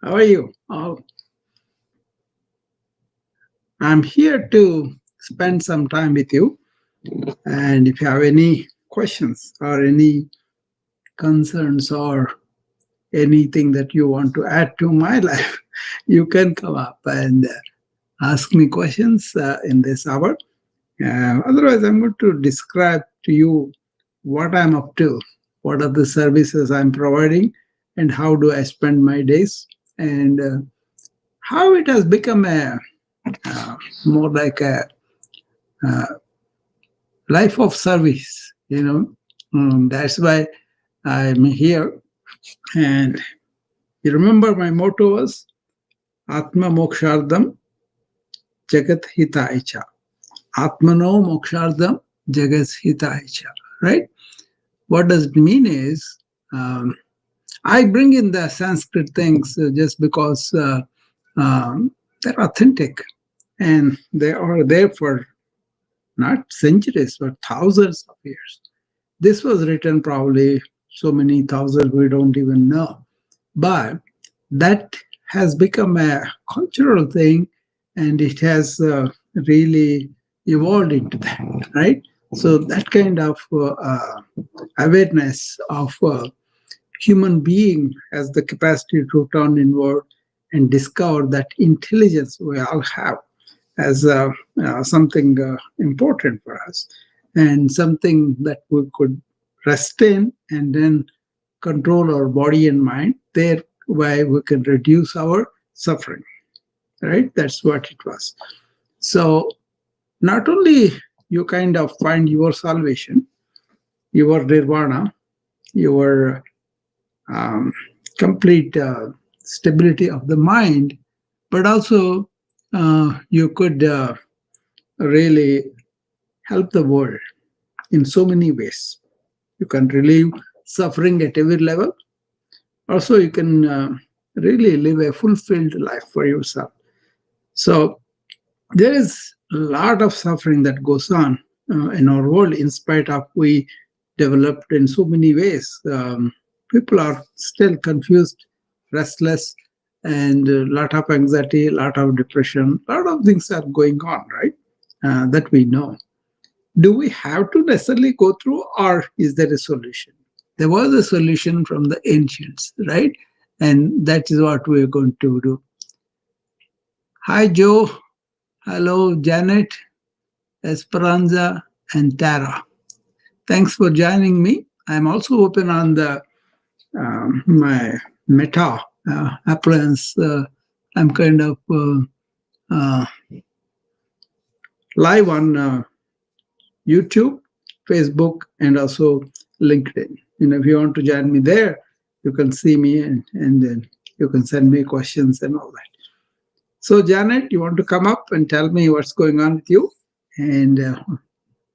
How are you? I'm here to spend some time with you. And if you have any questions or any concerns or anything that you want to add to my life, you can come up and ask me questions in this hour. Otherwise, I'm going to describe to you what I'm up to, what are the services I'm providing, and how do I spend my days, and how it has become a uh, more like a uh, life of service. That's why I'm here. And you remember my motto was Atma Mokshardam Jagat Hitaicha. Atmano Mokshardam Jagat Hitaicha. Right? What does it mean is, um, I bring in the Sanskrit things just because they're authentic and they are there for not centuries but thousands of years. This was written probably so many thousands we don't even know. But that has become a cultural thing and it has really evolved into that, right? So that kind of awareness of human being has the capacity to turn inward and discover that intelligence we all have as something important for us and something that we could restrain and then control our body and mind. Thereby, we can reduce our suffering. Right? That's what it was. So, not only you kind of find your salvation, your nirvana, your um, complete stability of the mind, but also you could really help the world in so many ways. You can relieve suffering at every level. Also, you can really live a fulfilled life for yourself. So, there is a lot of suffering that goes on in our world, in spite of we developed in so many ways. People are still confused, restless, and a lot of anxiety, a lot of depression, a lot of things are going on, right? That we know. Do we have to necessarily go through, or is there a solution? There was a solution from the ancients, right? And that is what we're going to do. Hi, Joe. Hello, Janet, Esperanza, and Tara. Thanks for joining me. I'm also open on the my Meta appliance. I'm kind of uh, live on YouTube, Facebook, and also LinkedIn. If you want to join me there, you can see me and then you can send me questions and all that. So, Janet, you want to come up and tell me what's going on with you? And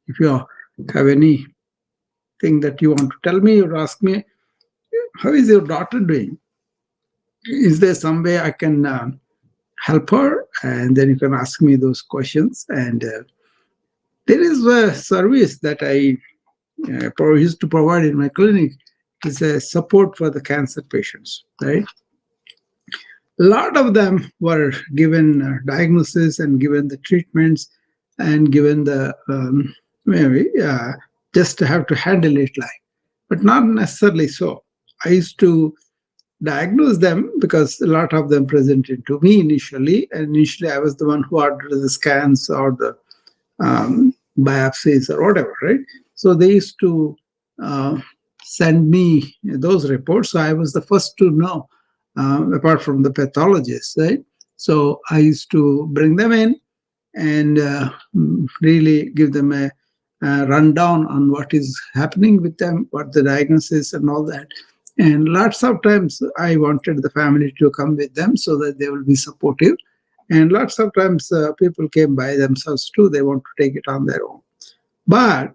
if you have anything that you want to tell me or ask me, how is your daughter doing? Is there some way I can help her? And then you can ask me those questions. And there is a service that I used to provide in my clinic. Is a support for the cancer patients, right? A lot of them were given diagnosis and given the treatments and given the maybe just to have to handle it like, but not necessarily so. I used to diagnose them because a lot of them presented to me initially, and initially I was the one who ordered the scans or the biopsies or whatever, right? So they used to uh, send me those reports. So I was the first to know, apart from the pathologists, right? So I used to bring them in and really give them a rundown on what is happening with them, what the diagnosis and all that. And lots of times I wanted the family to come with them so that they will be supportive. And lots of times people came by themselves too. They want to take it on their own. But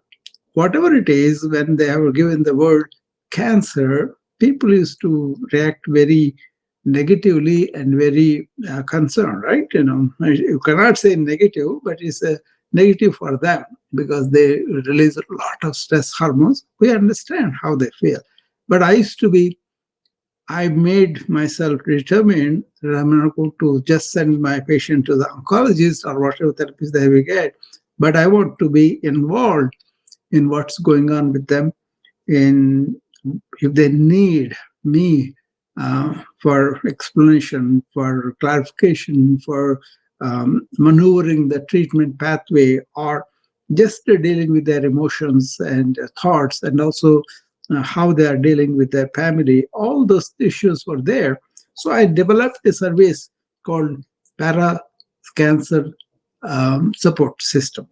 whatever it is, when they are given the word cancer, people used to react very negatively and very concerned, right? You cannot say negative, but it's a negative for them because they release a lot of stress hormones. We understand how they feel. But I made myself determined that I'm not going to just send my patient to the oncologist or whatever therapist they will get, but I want to be involved in what's going on with them, in if they need me for explanation, for clarification, for maneuvering the treatment pathway, or just dealing with their emotions and thoughts, and also how they are dealing with their family. All those issues were there. So I developed a service called Para Cancer Support System.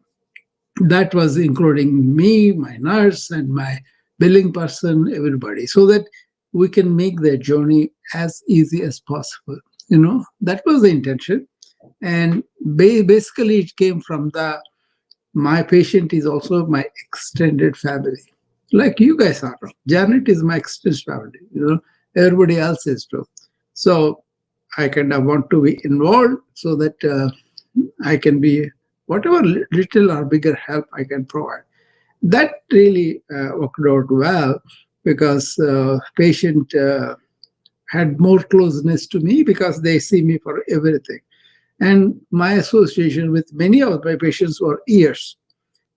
That was including me, my nurse, and my billing person, everybody, so that we can make their journey as easy as possible. That was the intention. And basically, it came from the my patient is also my extended family. Like you guys are. Janet is my extended family. Everybody else is too. So I kind of want to be involved so that I can be whatever little or bigger help I can provide. That really worked out well because patient had more closeness to me because they see me for everything. And my association with many of my patients were years.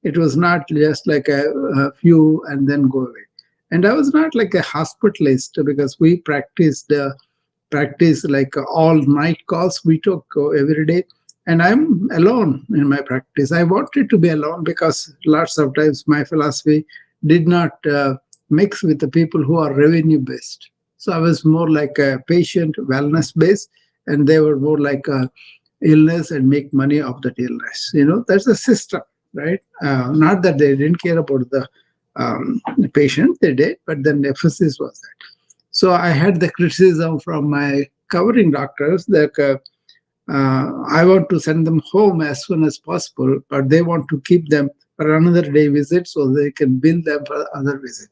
It was not just like a few and then go away. And I was not like a hospitalist because we practice like all night calls we took every day. And I'm alone in my practice. I wanted to be alone because lots of times my philosophy did not mix with the people who are revenue based. So I was more like a patient wellness based, and they were more like a illness and make money off that illness. That's the system, right? Not that they didn't care about the patient, they did, but then the emphasis was that. So I had the criticism from my covering doctors that I want to send them home as soon as possible, but they want to keep them for another day visit so they can bill them for other visit.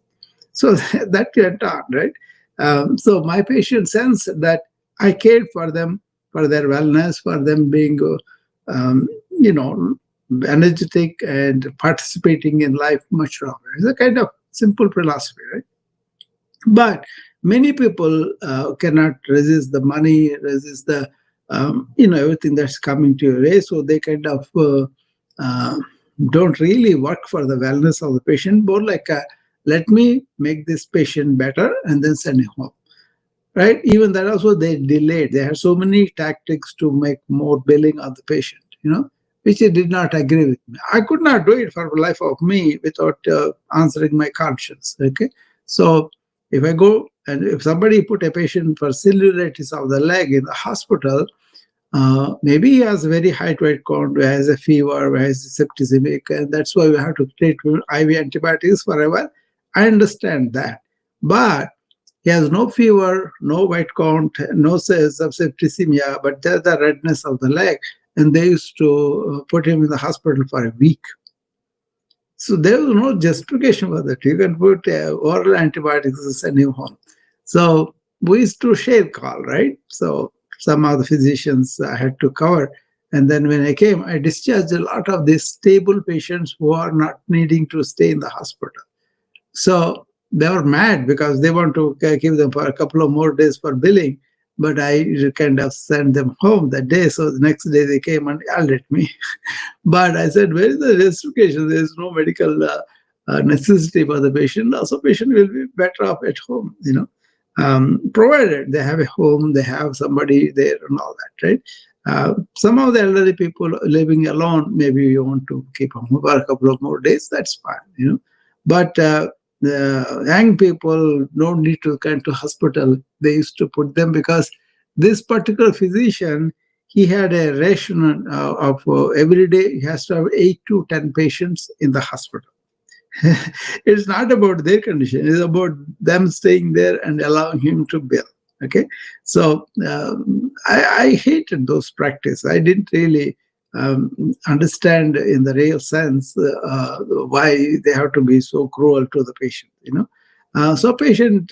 So that went on, right? So my patient sensed that I cared for them, for their wellness, for them being, you know, energetic and participating in life much longer. It's a kind of simple philosophy, right? But many people cannot resist the money, resist the everything that's coming to your way, so they kind of uh, don't really work for the wellness of the patient. More like let me make this patient better and then send him home, right? Even that also they delayed. They had so many tactics to make more billing on the patient, which I did not agree with me. I could not do it for the life of me without answering my conscience. Okay, so if I go and if somebody put a patient for cellulitis of the leg in the hospital, maybe he has a very high weight count, has a fever, has septicemic, and that's why we have to treat with IV antibiotics forever. I understand that, but he has no fever, no white count, no cells of septicemia, but there's the redness of the leg, and they used to put him in the hospital for a week. So there was no justification for that. You can put oral antibiotics and send him home. So we used to share call, right? So some of the physicians I had to cover. And then when I came, I discharged a lot of these stable patients who are not needing to stay in the hospital. So they were mad because they want to give them for a couple of more days for billing. But I kind of sent them home that day. So the next day they came and yelled at me. But I said, where is the justification? There is no medical necessity for the patient. Also, patient will be better off at home, provided they have a home, they have somebody there and all that, right? Some of the elderly people living alone, maybe you want to keep them for a couple of more days, that's fine. But the young people don't need to come to hospital. They used to put them because this particular physician, he had a ration of every day he has to have 8 to 10 patients in the hospital. It's not about their condition, it's about them staying there and allowing him to bill. Okay, so I hated those practice. I didn't really understand in the real sense why they have to be so cruel to the patient. So patient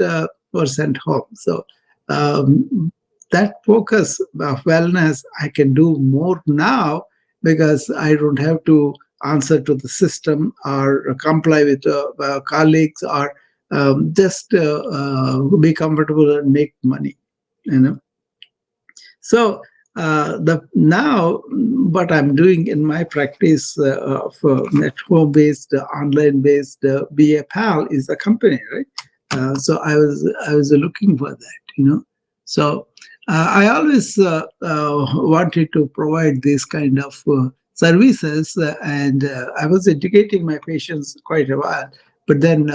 was sent home. So um, that focus of wellness I can do more now because I don't have to answer to the system or comply with colleagues or just be comfortable and make money, you know. So the now what I'm doing in my practice of at home based, online based BA PAL is a company, right? So I was looking for that, you know. So I always wanted to provide this kind of services, and I was educating my patients quite a while. But then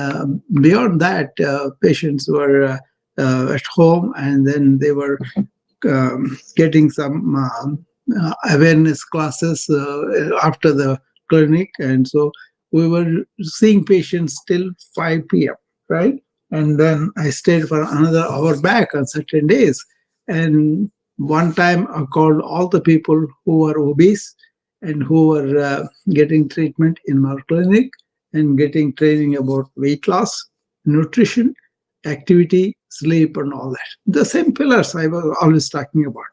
beyond that, patients were at home, and then they were getting some awareness classes after the clinic. And so we were seeing patients till 5 p.m., right? And then I stayed for another hour back on certain days. And one time I called all the people who were obese and who were getting treatment in our clinic and getting training about weight loss, nutrition, activity, sleep, and all that. The same pillars I was always talking about.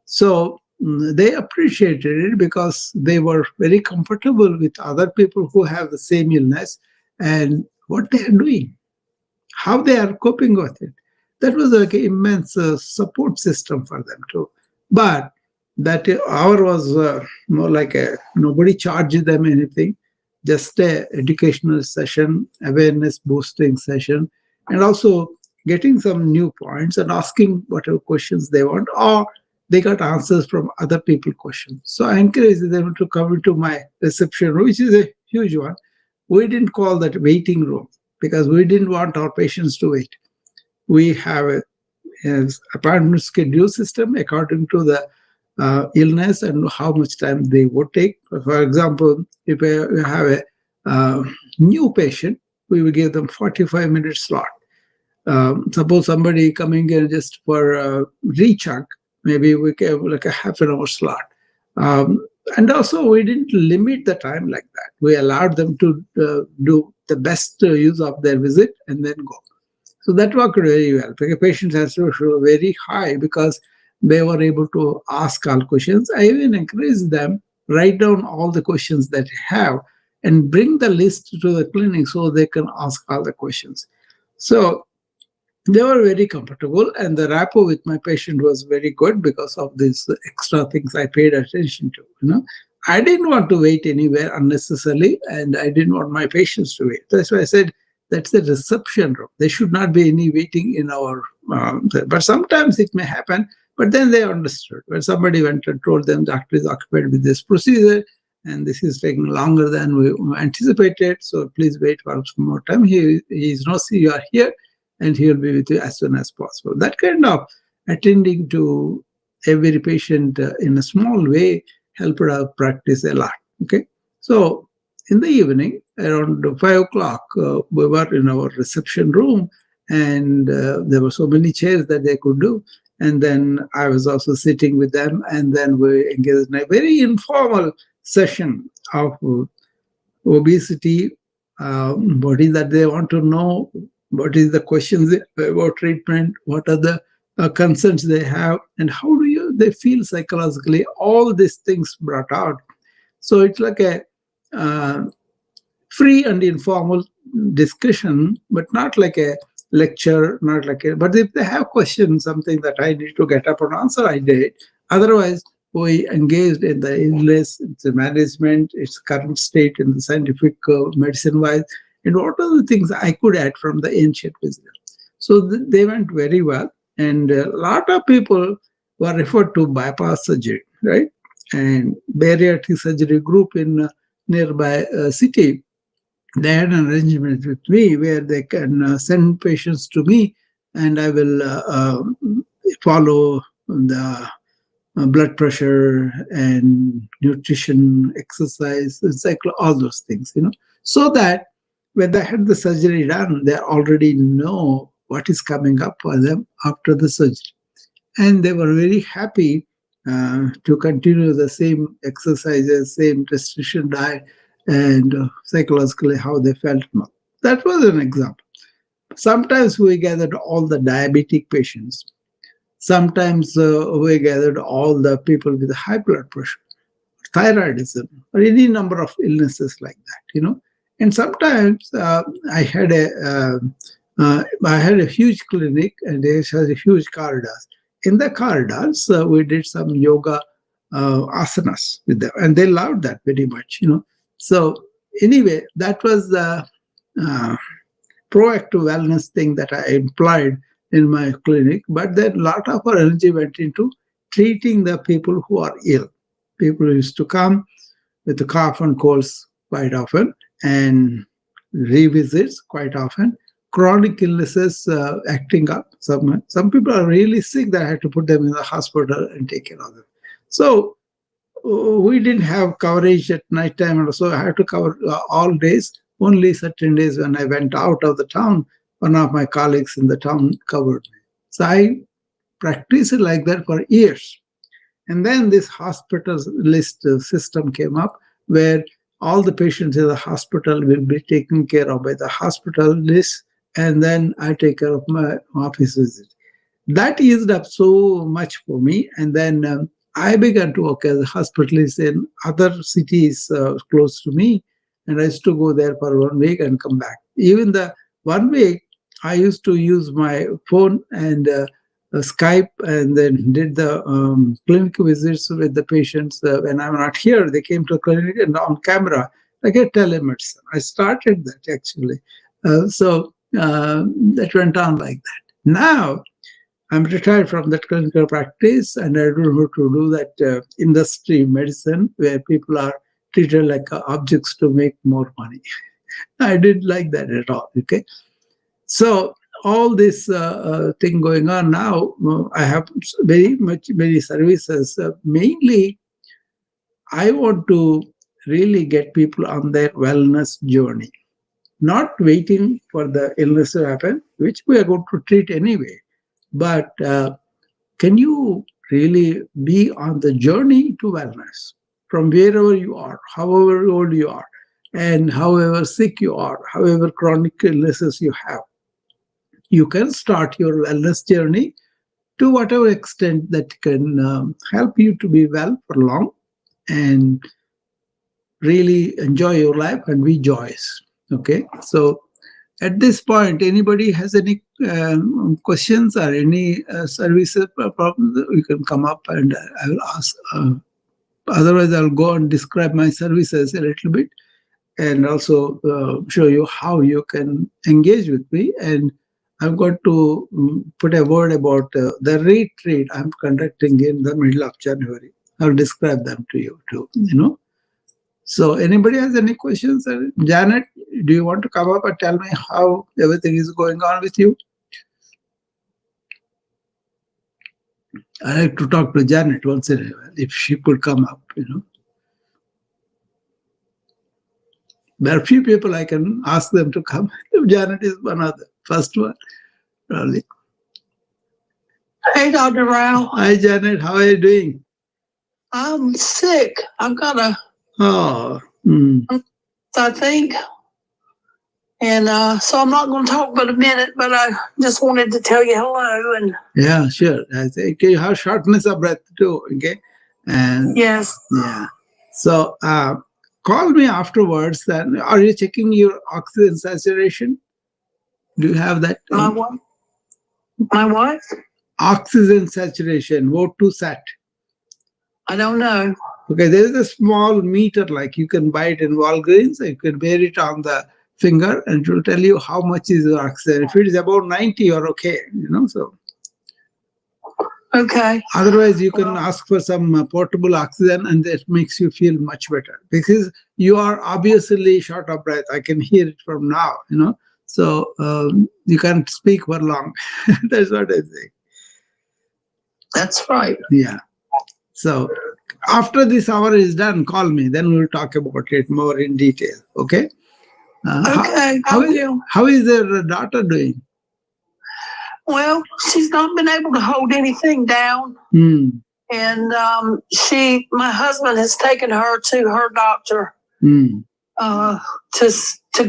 So they appreciated it because they were very comfortable with other people who have the same illness and what they are doing, how they are coping with it. That was like an immense support system for them too. But that hour was more like a nobody charged them anything, just a educational session, awareness boosting session, and also getting some new points and asking whatever questions they want, or they got answers from other people questions. So I encourage them to come into my reception room, which is a huge one. We didn't call that waiting room because we didn't want our patients to wait. We have a appointment schedule system according to the illness and how much time they would take. For example, if we have a new patient, we will give them 45-minute slot. Suppose somebody coming in just for recheck, maybe we give like a half an hour slot. And also, we didn't limit the time like that. We allowed them to do the best use of their visit and then go. So that worked very well. The patient satisfaction was very high because they were able to ask all questions. I even encourage them write down all the questions that they have and bring the list to the clinic so they can ask all the questions. So they were very comfortable, and the rapport with my patient was very good because of these extra things I paid attention to. You know, I didn't want to wait anywhere unnecessarily, and I didn't want my patients to wait. That's why I said that's the reception room. There should not be any waiting in our. But sometimes it may happen. But then they understood when somebody went and told them doctor is occupied with this procedure and this is taking longer than we anticipated. So please wait for some more time. He is no see you are here and he will be with you as soon as possible. That kind of attending to every patient in a small way helped our practice a lot. Okay, so in the evening around 5 o'clock, we were in our reception room, and there were so many chairs that they could do. And then I was also sitting with them, and then we engaged in a very informal session of obesity, what is that they want to know, what is the questions about treatment, what are the concerns they have, and how do you they feel psychologically. All these things brought out. So it's like a uh, free and informal discussion, but not like a lecture, not like a. But if they have questions, something that I need to get up and answer, I did. Otherwise, we engaged in the illness, its management, its current state in the scientific medicine wise, and what are the things I could add from the ancient wisdom. So they went very well, and a lot of people were referred to bypass surgery, right? And bariatric surgery group in nearby city, they had an arrangement with me where they can send patients to me, and I will follow the blood pressure and nutrition, exercise, cycle, all those things, so that when they had the surgery done, they already know what is coming up for them after the surgery. And they were very happy to continue the same exercises, same restriction diet, and psychologically how they felt now. That was an example. Sometimes we gathered all the diabetic patients. Sometimes we gathered all the people with high blood pressure, thyroidism, or any number of illnesses like that. And sometimes I had I had a huge clinic and it has a huge corridors. In the corridors, we did some yoga asanas with them, and they loved that very much, you know. So anyway, that was the uh, proactive wellness thing that I employed in my clinic. But then a lot of our energy went into treating the people who are ill. People used to come with the cough and colds quite often, and revisits quite often. Chronic illnesses acting up. Some people are really sick that I had to put them in the hospital and take care of them. So we didn't have coverage at night time, and so I had to cover all days. Only certain days when I went out of the town, one of my colleagues in the town covered me. So I practiced it like that for years. And then this hospital list system came up where all the patients in the hospital will be taken care of by the hospital list, and then I take care of my office visit. That eased up so much for me. And then I began to work as a hospitalist in other cities close to me. And I used to go there for 1 week and come back. Even the 1 week, I used to use my phone and Skype, and then did the clinic visits with the patients. When I'm not here, they came to the clinic and on camera, I get telemedicine. I started that actually. That went on like that. Now, I'm retired from that clinical practice, and I don't know to do that industry medicine where people are treated like objects to make more money. I didn't like that at all. Okay, so all this thing going on now, I have many services. Mainly, I want to really get people on their wellness journey, not waiting for the illness to happen, which we are going to treat anyway. But can you really be on the journey to wellness from wherever you are, however old you are, and however sick you are, however chronic illnesses you have? You can start your wellness journey to whatever extent that can help you to be well for long and really enjoy your life and be joyous. Okay, so at this point, anybody has any questions or any services problems, you can come up and I will ask. Otherwise, I'll go and describe my services a little bit and also show you how you can engage with me. And I've got to put a word about the retreat I'm conducting in the middle of January. I'll describe them to you too, you know. So anybody has any questions? Janet, do you want to come up and tell me how everything is going on with you? I like to talk to Janet once in a while, if she could come up, you know. There are few people I can ask them to come. Janet is one of the first one, probably. Hey, Dr. Rao. Hi, Janet. How are you doing? I'm sick. I've got a, I think, and so I'm not going to talk but a minute, but I just wanted to tell you hello. And yeah, sure. I think you have shortness of breath too. Okay, and yes, yeah. So call me afterwards. Then, are you checking your oxygen saturation? Do you have that? My what? My what? Oxygen saturation, O2 sat. I don't know. Okay, there is a small meter, like you can buy it in Walgreens. You can wear it on the finger, and it will tell you how much is the oxygen. If it is about 90, you're okay. You know, so. Okay. Otherwise, you can ask for some portable oxygen, and that makes you feel much better because you are obviously short of breath. I can hear it from now. You know, so you can't speak for long. That's what I say. That's right. Yeah. So after this hour is done, call me. Then we'll talk about it more in detail. Okay. Okay. How is their daughter doing? Well, she's not been able to hold anything down. And my husband has taken her to her doctor to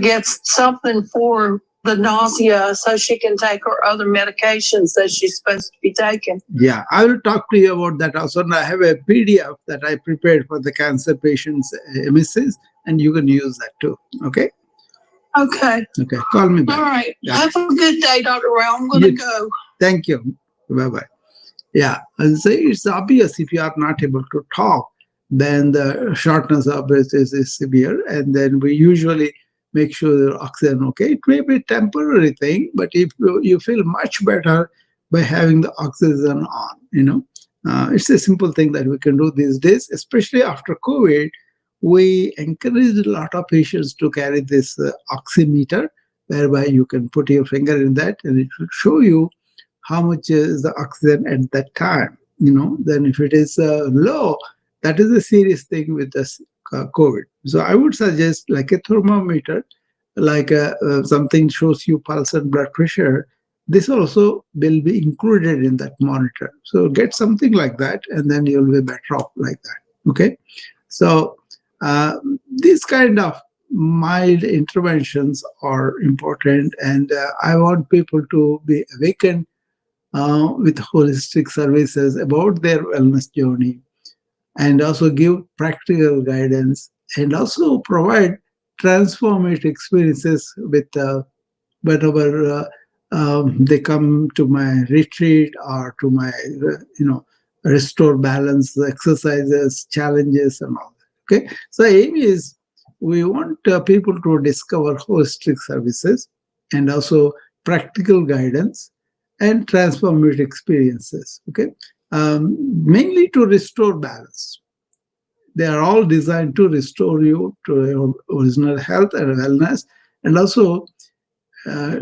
get something for the nausea so she can take her other medications that she's supposed to be taking. Yeah, I will talk to you about that also. And I have a PDF that I prepared for the cancer patients' emissions, and you can use that too. Okay. Okay. Okay, call me back. All right. Yeah. Have a good day, Dr. Rao. I'm going to go. Thank you. Bye bye. Yeah, and so it's obvious if you are not able to talk, then the shortness of breath is severe, and then we usually make sure the oxygen. Okay, it may be a temporary thing, but if you feel much better by having the oxygen on, it's a simple thing that we can do these days, especially after COVID. We encourage a lot of patients to carry this oximeter, whereby you can put your finger in that, and it will show you how much is the oxygen at that time. Then if it is low, that is a serious thing with this COVID. So I would suggest like a thermometer, like something shows you pulse and blood pressure. This also will be included in that monitor. So get something like that, and then you'll be better off like that. Okay. So uh, these kind of mild interventions are important, and I want people to be awakened with holistic services about their wellness journey, and also give practical guidance, and also provide transformative experiences with whenever they come to my retreat or to my restore balance exercises, challenges, and all that. Okay, so aim is we want people to discover holistic services, and also practical guidance and transformative experiences. Okay, mainly to restore balance. They are all designed to restore you to your original health and wellness, and also uh,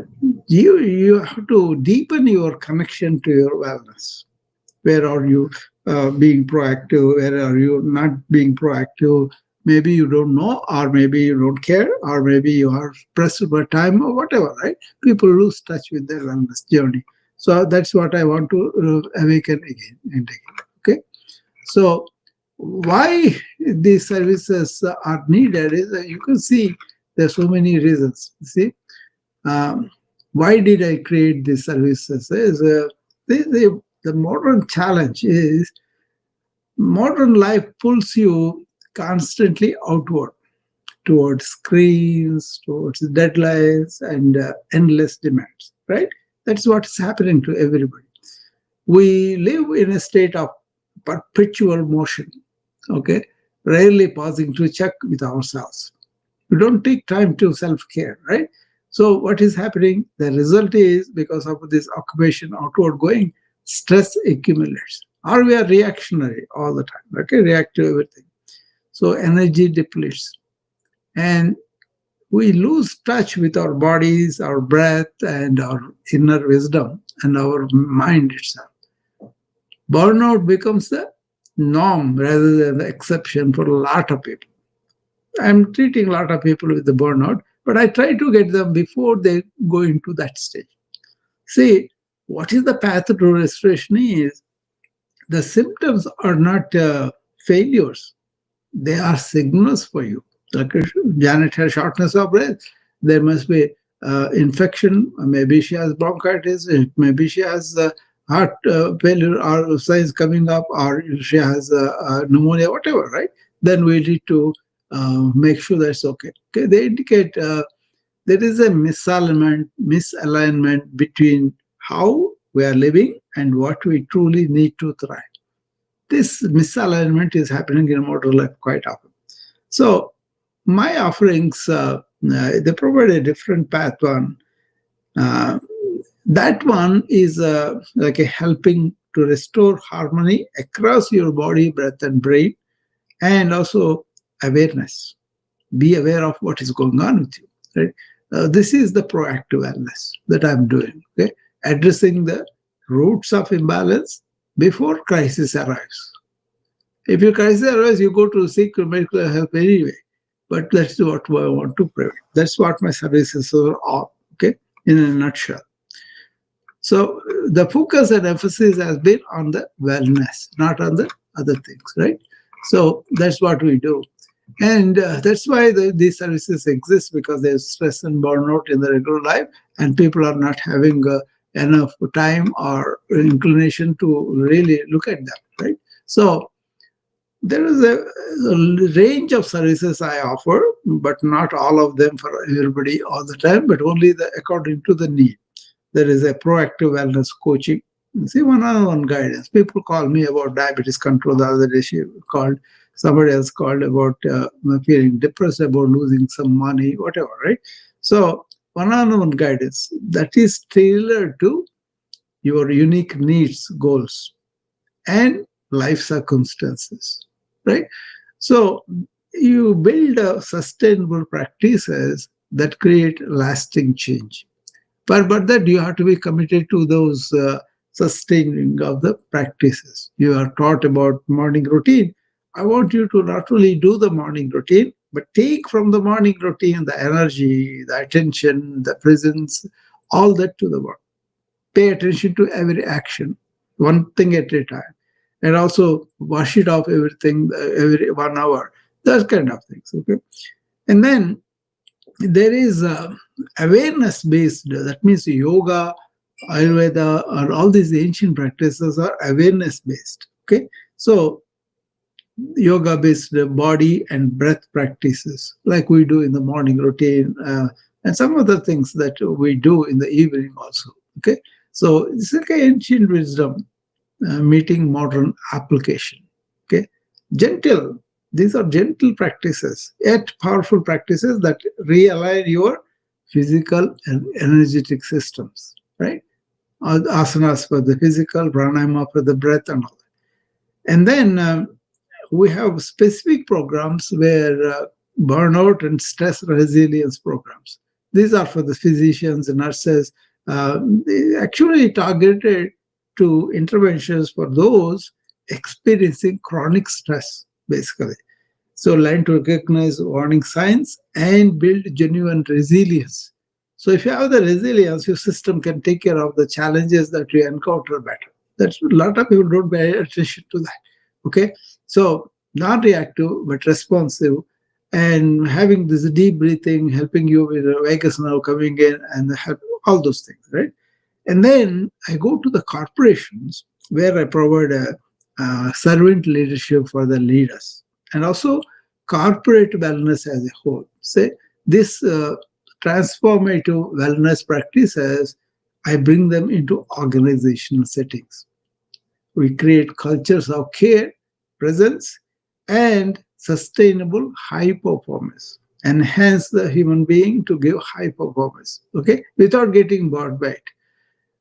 you have to deepen your connection to your wellness. Where are you being proactive? Where are you not being proactive? Maybe you don't know, or maybe you don't care, or maybe you are pressed for time, or whatever, right? People lose touch with their wellness journey. So that's what I want to awaken again and again. Okay. So why these services are needed is that you can see there's so many reasons. See, um, why did I create these services? The modern challenge is modern life pulls you constantly outward towards screens, towards deadlines, and endless demands, right? That's what's happening to everybody. We live in a state of perpetual motion, okay? Rarely pausing to check with ourselves. We don't take time to self-care, right? So what is happening? The result is because of this occupation outward going, stress accumulates. Or we are reactionary all the time, okay? React to everything. So energy depletes. And we lose touch with our bodies, our breath, and our inner wisdom and our mind itself. Burnout becomes the norm rather than the exception for a lot of people. I'm treating a lot of people with the burnout, but I try to get them before they go into that stage. See, what is the path to restoration is the symptoms are not failures, they are signals for you. Like Janet has shortness of breath, there must be infection, maybe she has bronchitis, maybe she has heart failure or signs coming up, or she has pneumonia, whatever, right? Then we need to make sure that's okay. Okay, they indicate there is a misalignment between how we are living and what we truly need to thrive. This misalignment is happening in modern life quite often. So my offerings, they provide a different path. One, uh, that one is like a helping to restore harmony across your body, breath, and brain, and also awareness. Be aware of what is going on with you. Right? This is the proactive wellness that I'm doing. Okay, addressing the roots of imbalance before crisis arrives. If your crisis arises, you go to seek medical help anyway. But that's what I want to prevent. That's what my services are all, okay, in a nutshell. So the focus and emphasis has been on the wellness, not on the other things, right? So that's what we do. And that's why these services exist, because there's stress and burnout in the regular life, and people are not having enough time or inclination to really look at them, right? So There is a range of services I offer, but not all of them for everybody all the time, but only according to the need. There is a proactive wellness coaching. See, one-on-one guidance. People call me about diabetes control. The other day, somebody else called about feeling depressed about losing some money, whatever, right? So, one-on-one guidance that is tailored to your unique needs, goals, and life circumstances, right? So you build sustainable practices that create lasting change. But that you have to be committed to those sustaining of the practices. You are taught about morning routine. I want you to not only do the morning routine, but take from the morning routine the energy, the attention, the presence, all that to the work. Pay attention to every action, one thing at a time, and also wash it off everything every 1 hour. Those kind of things. Okay, and then there is awareness based. That means yoga, Ayurveda, or all these ancient practices are awareness based. Okay, so yoga based body and breath practices like we do in the morning routine, and some other things that we do in the evening also. Okay, so it's like an ancient wisdom meeting modern application. Okay, gentle. These are gentle practices, yet powerful practices that realign your physical and energetic systems. Right, asanas for the physical, pranayama for the breath, and all. And then we have specific programs where burnout and stress resilience programs. These are for the physicians and nurses, actually targeted to interventions for those experiencing chronic stress, basically. So learn to recognize warning signs and build genuine resilience. So if you have the resilience, your system can take care of the challenges that you encounter better. That's a lot of people don't pay attention to that. Okay, so not reactive but responsive, and having this deep breathing, helping you with the vagus nerve coming in, and all those things, right? And then I go to the corporations where I provide a servant leadership for the leaders and also corporate wellness as a whole. Say this transformative wellness practices, I bring them into organizational settings. We create cultures of care, presence, and sustainable high performance. Enhance the human being to give high performance, okay, without getting bored by it.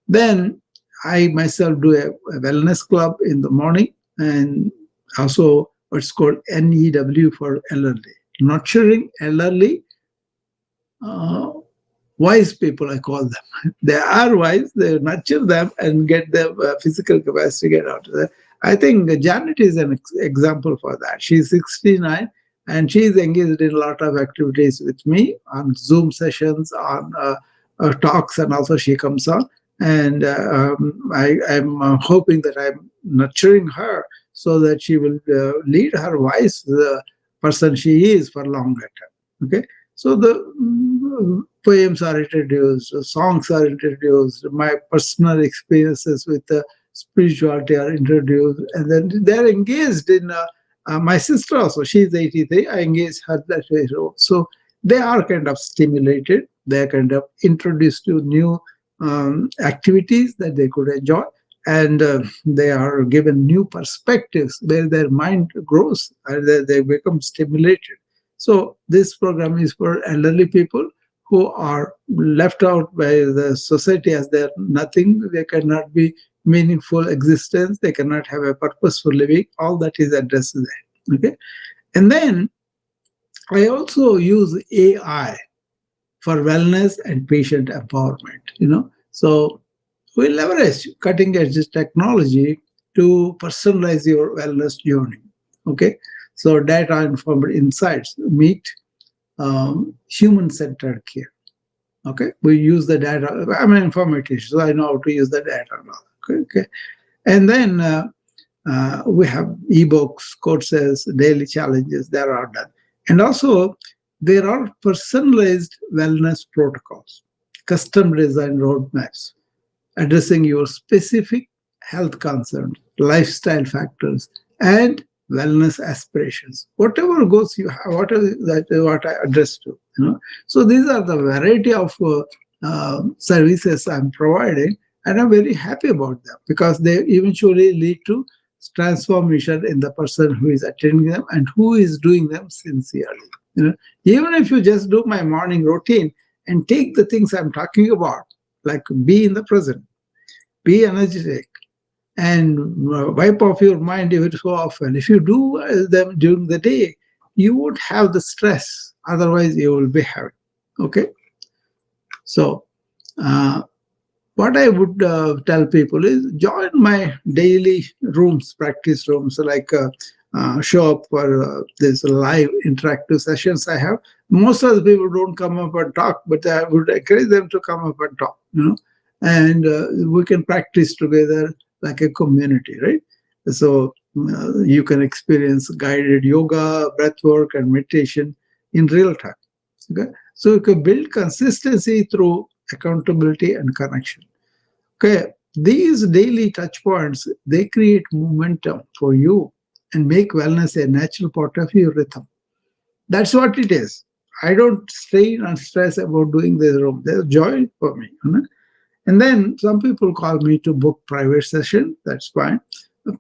Then I myself do a wellness club in the morning, and also what's called NEW for elderly, nurturing elderly uh, wise people, I call them. They are wise, they nurture them and get the physical capacity to get out of that. I think Janet is an example for that. She's 69 and she's engaged in a lot of activities with me on Zoom sessions, on talks, and also she comes on. And I'm hoping that I'm nurturing her so that she will lead her wise person she is for longer time. Okay, so the poems are introduced, songs are introduced, my personal experiences with spirituality are introduced, and then they're engaged in. My sister also, she's 83. I engage her that way. So they are kind of stimulated. They're kind of introduced to new activities that they could enjoy, and they are given new perspectives where their mind grows and they become stimulated. So this program is for elderly people who are left out by the society as they're nothing. They cannot be meaningful existence. They cannot have a purposeful living. All that is addressed there. Okay, and then I also use AI for wellness and patient empowerment. So we leverage cutting edge technology to personalize your wellness journey. Okay, so data informed insights meet human centered care. Okay, we use the data. I'm an informatician, so I know how to use the data now. Okay. And then we have ebooks, courses, daily challenges that are done. And also, there are personalized wellness protocols, custom designed roadmaps addressing your specific health concerns, lifestyle factors, and wellness aspirations, whatever goals you have, whatever that what I address to, So these are the variety of services I'm providing, and I'm very happy about them because they eventually lead to transformation in the person who is attending them and who is doing them sincerely. You know, even if you just do my morning routine and take the things I'm talking about, like be in the present, be energetic, and wipe off your mind every so often. If you do them during the day, you won't have the stress. Otherwise, you will be having. Okay, so uh, what I would tell people is join my daily rooms, practice rooms, like show up for this live interactive sessions I have. Most of the people don't come up and talk, but I would encourage them to come up and talk, and we can practice together like a community, right? So you can experience guided yoga, breath work, and meditation in real time. Okay, so you can build consistency through accountability and connection. Okay, these daily touch points, they create momentum for you and make wellness a natural part of your rhythm. That's what it is. I don't strain and stress about doing this room. There's joy for me. And then some people call me to book private session. That's fine.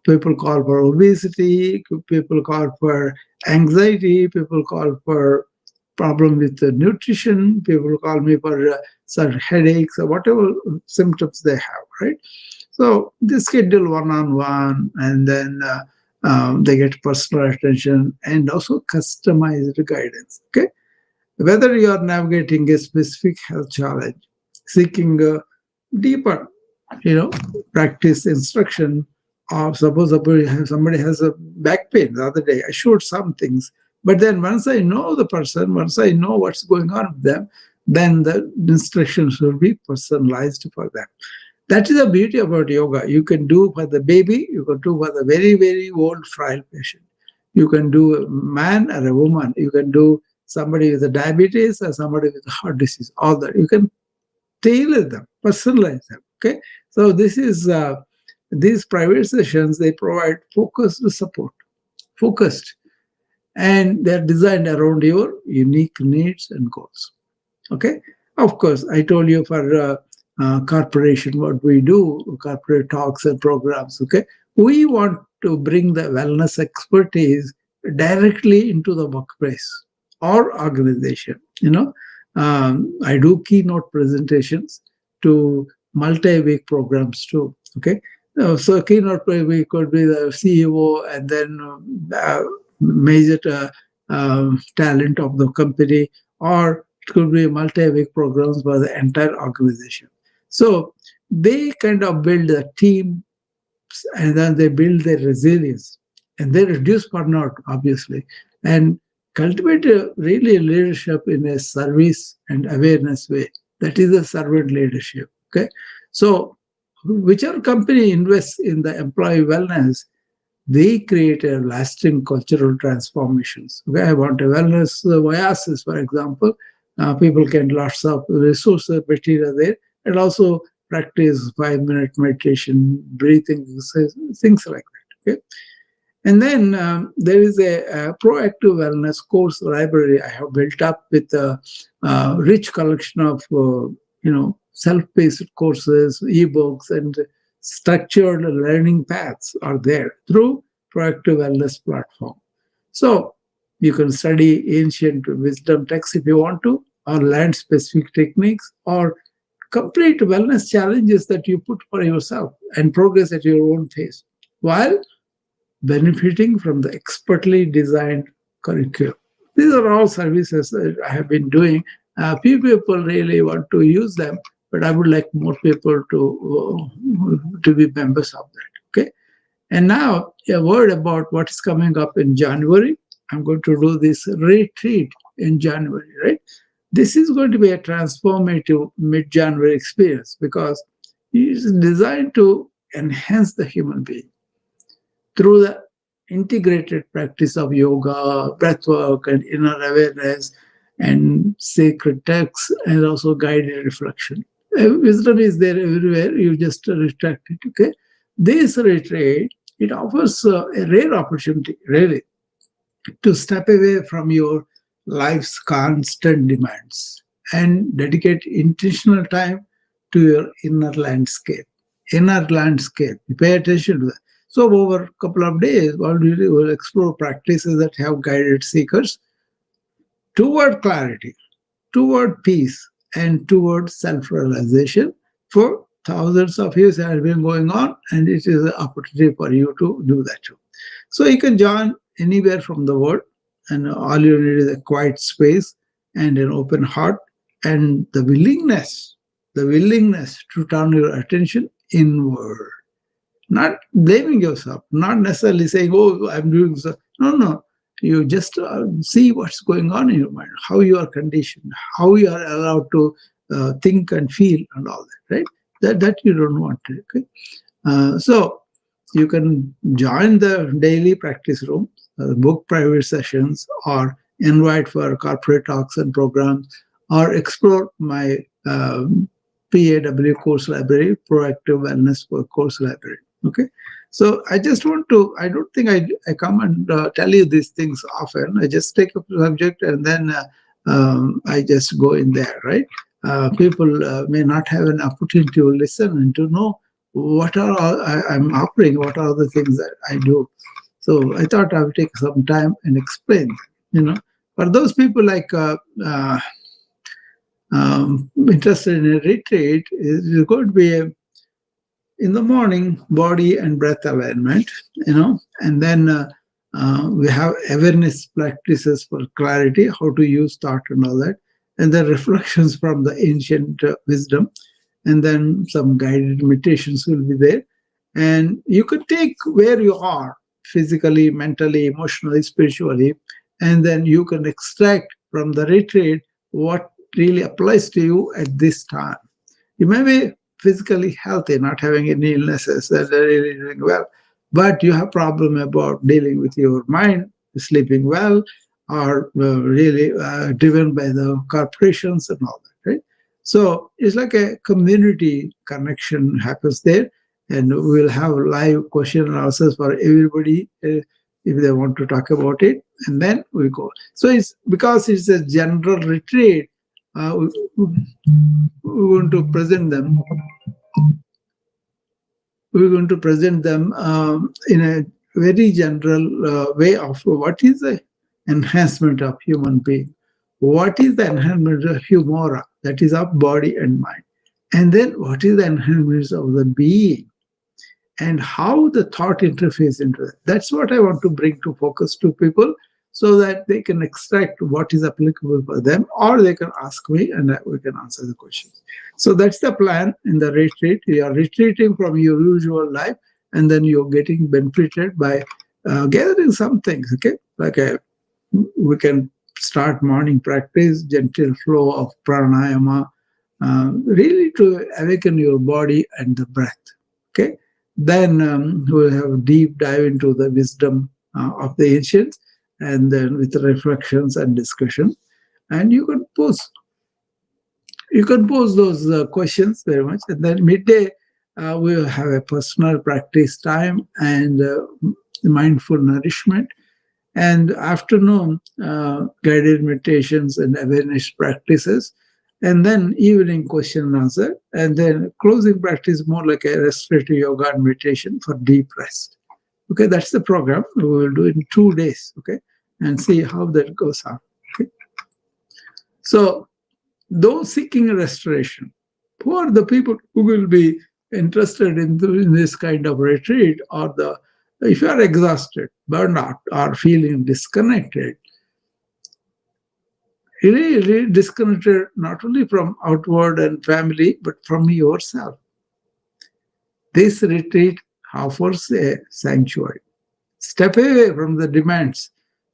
People call for obesity. People call for anxiety. People call for problem with the nutrition. People call me for some headaches or whatever symptoms they have, right? So they schedule one-on-one, and then they get personal attention and also customized guidance. Okay, whether you are navigating a specific health challenge, seeking a deeper, you know, practice instruction, or suppose somebody has a back pain the other day, I showed some things, but then once I know the person, once I know what's going on with them, then the instructions will be personalized for them. That is the beauty about yoga. You can do for the baby, you can do for the very, very old, frail patient. You can do a man or a woman. You can do somebody with a diabetes or somebody with a heart disease. All that. You can tailor them, personalize them. Okay. So this is these private sessions, they provide focused support, focused, and they're designed around your unique needs and goals. Okay, of course, I told you for corporation what we do, corporate talks and programs. Okay, we want to bring the wellness expertise directly into the workplace or organization. I do keynote presentations to multi-week programs too. Okay, so keynote week could be the CEO and then major talent of the company, or it could be multi-week programs for the entire organization. So they kind of build a team, and then they build their resilience, and they reduce burnout, obviously, and cultivate really leadership in a service and awareness way. That is a servant leadership. Okay, so whichever company invests in the employee wellness, they create a lasting cultural transformations. Okay, I want a wellness oasis, for example. People can lots of resource material there, and also practice 5 minute meditation, breathing, things like that. Okay, and then there is a proactive wellness course library I have built up with a rich collection of self-paced courses, ebooks, and structured learning paths are there through proactive wellness platform. So you can study ancient wisdom texts if you want to, or learn specific techniques, or complete wellness challenges that you put for yourself and progress at your own pace, while benefiting from the expertly designed curriculum. These are all services that I have been doing. Few people really want to use them, but I would like more people to be members of that. Okay. And now a word about what is coming up in January. I'm going to do this retreat in January, right? This is going to be a transformative mid-January experience because it is designed to enhance the human being through the integrated practice of yoga, breathwork, and inner awareness, and sacred texts, and also guided reflection. Wisdom is there everywhere. You just retract it. Okay, this retreat It offers a rare opportunity, really, to step away from your life's constant demands and dedicate intentional time to your inner landscape. Inner landscape. You pay attention to that. So, over a couple of days, we'll explore practices that have guided seekers toward clarity, toward peace, and toward self realization. For thousands of years, it has been going on, and it is an opportunity for you to do that too. So you can join anywhere from the world, and all you need is a quiet space and an open heart and the willingness to turn your attention inward. Not blaming yourself, not necessarily saying, "Oh, I'm doing so." No, no. You just see what's going on in your mind, how you are conditioned, how you are allowed to think and feel, and all that. Right? That you don't want to. Okay. So you can join the daily practice room, book private sessions, or invite for corporate talks and programs, or explore my PAW course library, Proactive Wellness Course Library. Okay. So I just want to, I don't think I come and tell you these things often. I just take up the subject and then I just go in there, right? People may not have an opportunity to listen and to know what are all I'm offering, what are the things that I do. So I thought I would take some time and explain, for those people like interested in a retreat, it's going to be in the morning, body and breath alignment, and then we have awareness practices for clarity, how to use thought and all that, and then reflections from the ancient wisdom, and then some guided meditations will be there. And you could take where you are physically, mentally, emotionally, spiritually, and then you can extract from the retreat what really applies to you at this time. You may be physically healthy, not having any illnesses, that are really doing well, but you have problem about dealing with your mind, sleeping well, or really driven by the corporations and all that, right? So it's like a community connection happens there, and we'll have live question and answers for everybody if they want to talk about it, and then we go. So it's because it's a general retreat. We want to present them we're going to present them in a very general way of what is the enhancement of human being, what is the enhancement of humora, that is of body and mind, and then what is the enhancement of the being, and how the thought interface into it. That's what I want to bring to focus to people so that they can extract what is applicable for them, or they can ask me and we can answer the questions. So that's the plan in the retreat. You are retreating from your usual life, and then you're getting benefited by gathering some things, okay? Like we can start morning practice, gentle flow of pranayama, really to awaken your body and the breath, okay? Then we'll have a deep dive into the wisdom of the ancients, and then with reflections and discussion. And you can pose those questions very much. And then midday, we'll have a personal practice time and mindful nourishment. And afternoon, guided meditations and awareness practices. And then evening question and answer. And then closing practice more like a respiratory yoga and meditation for deep rest. Okay, that's the program. We will do it in 2 days, okay, and see how that goes on. Okay. So those seeking restoration, who are the people who will be interested in this kind of retreat, or the if you are exhausted, burned out, or feeling disconnected, really disconnected not only from outward and family, but from yourself. This retreat offers a sanctuary. Step away from the demands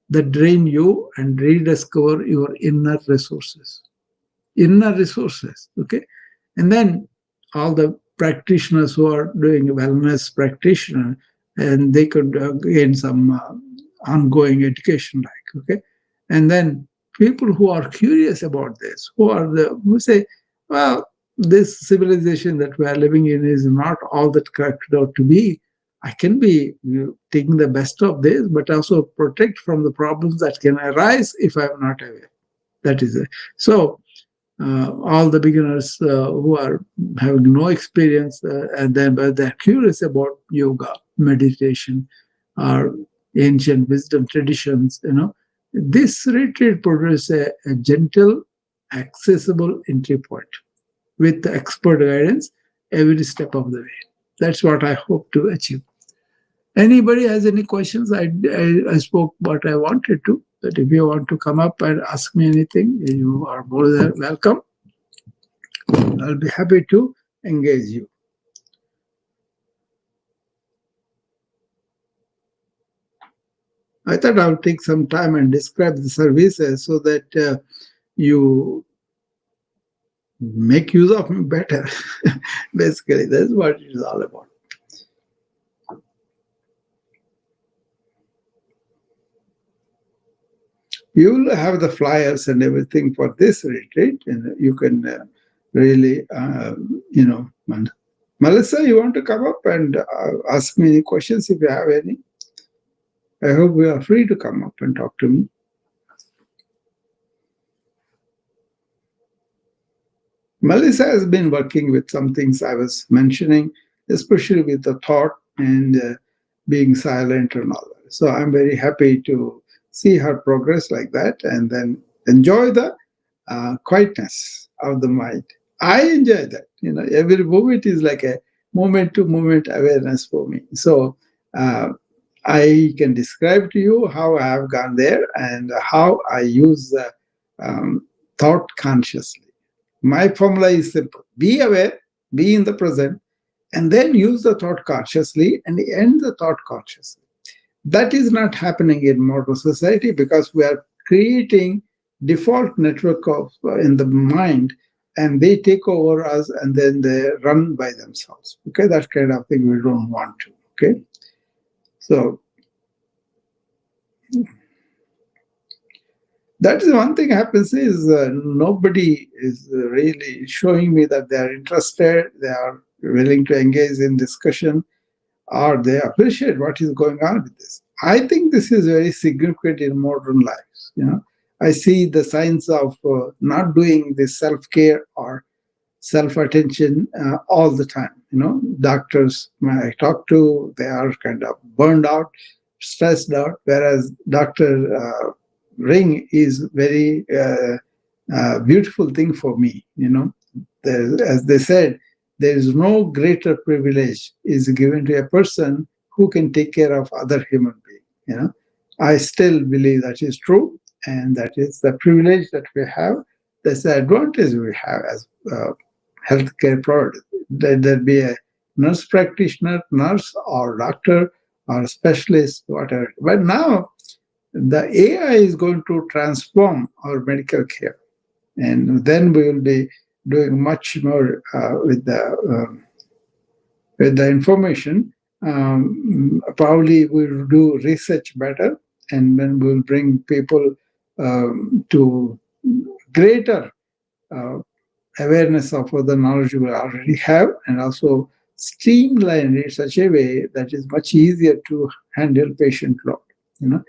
that drain you and rediscover your inner resources. Inner resources, okay? And then all the practitioners who are doing wellness practitioner, and they could gain some ongoing education, like, okay? And then people who are curious about this, who say, well, this civilization that we are living in is not all that cracked out to be. I can be taking the best of this, but also protect from the problems that can arise if I'm not aware. That is it. So all the beginners who are having no experience and then but they're curious about yoga, meditation, or ancient wisdom traditions, this retreat produces a gentle, accessible entry point with expert guidance every step of the way. That's what I hope to achieve. Anybody has any questions? I spoke what I wanted to. But if you want to come up and ask me anything, you are more than welcome. I'll be happy to engage you. I thought I'll take some time and describe the services so that you make use of me better. Basically, that's what it is all about. You will have the flyers and everything for this retreat, and you can really, Melissa, you want to come up and ask me any questions if you have any? I hope you are free to come up and talk to me. Melissa has been working with some things I was mentioning, especially with the thought and being silent and all that. So I'm very happy to see her progress like that and then enjoy the quietness of the mind. I enjoy that. Every moment is like a moment to moment awareness for me. So I can describe to you how I have gone there and how I use thought consciously. My formula is simple: be aware, be in the present, and then use the thought consciously and end the thought consciously. That is not happening in modern society because we are creating default network of in the mind, and they take over us and then they run by themselves. Okay, that kind of thing we don't want to. Okay, so that is one thing happens is nobody is really showing me that they are interested, they are willing to engage in discussion, or they appreciate what is going on with this. I think this is very significant in modern lives. I see the signs of not doing this self care or self attention all the time. Doctors I talk to, they are kind of burned out, stressed out, whereas Dr. Ring is very beautiful thing for me. As they said, there is no greater privilege is given to a person who can take care of other human beings. I still believe that is true, and that is the privilege that we have. That's the advantage we have as healthcare providers. That there be a nurse practitioner, nurse or doctor or specialist, whatever. But now the AI is going to transform our medical care, and then we will be doing much more with the information. Probably we'll do research better, and then we'll bring people to greater uh, awareness of the knowledge we already have, and also streamline it such a way that is much easier to handle patient load. You know,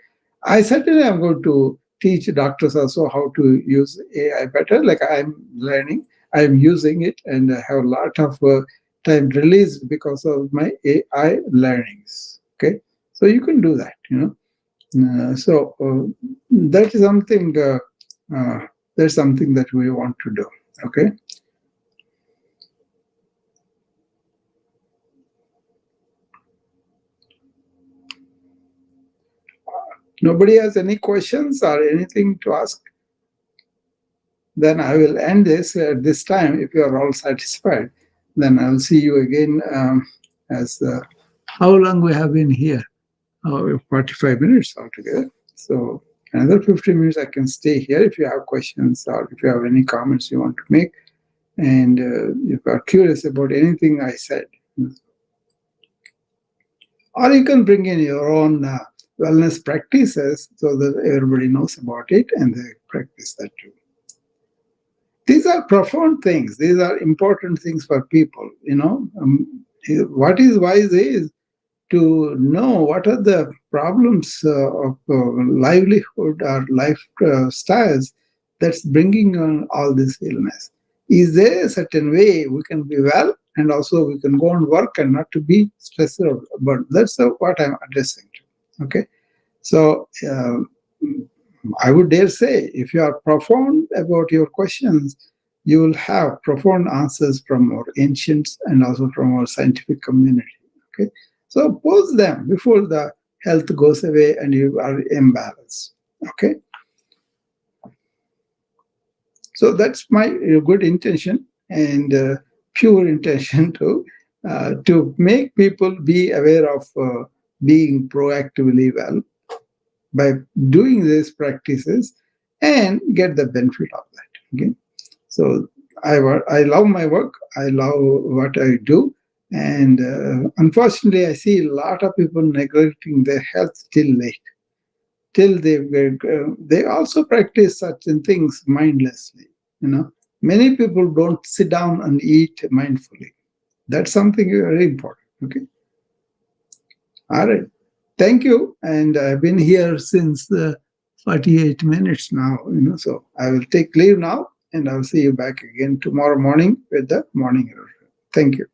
I certainly am going to teach doctors also how to use AI better. Like I'm learning, I'm using it, and I have a lot of time released because of my AI learnings. Okay, so you can do that. That is something. That's something that we want to do. Okay. Nobody has any questions or anything to ask? Then I will end this at this time. If you are all satisfied, then I will see you again. As How long we have been here? 45 minutes altogether. So another 15 minutes I can stay here if you have questions or if you have any comments you want to make. And if you are curious about anything I said, or you can bring in your own wellness practices so that everybody knows about it and they practice that too. These are profound things. These are important things for people. What is wise is to know what are the problems of livelihood or lifestyles that's bringing on all this illness. Is there a certain way we can be well and also we can go and work and not to be stressed out? But that's what I'm addressing to. Okay, so I would dare say, if you are profound about your questions, you will have profound answers from our ancients and also from our scientific community. Okay, so pose them before the health goes away and you are imbalanced. Okay, so that's my good intention and pure intention to make people be aware of being proactively well by doing these practices and get the benefit of that. Okay, so I love my work. I love what I do, and unfortunately, I see a lot of people neglecting their health till late. Till they also practice certain things mindlessly. You know, many people don't sit down and eat mindfully. That's something very important. Okay, all right. Thank you. And I've been here since 48 minutes now. So I will take leave now, and I'll see you back again tomorrow morning with the morning review. Thank you.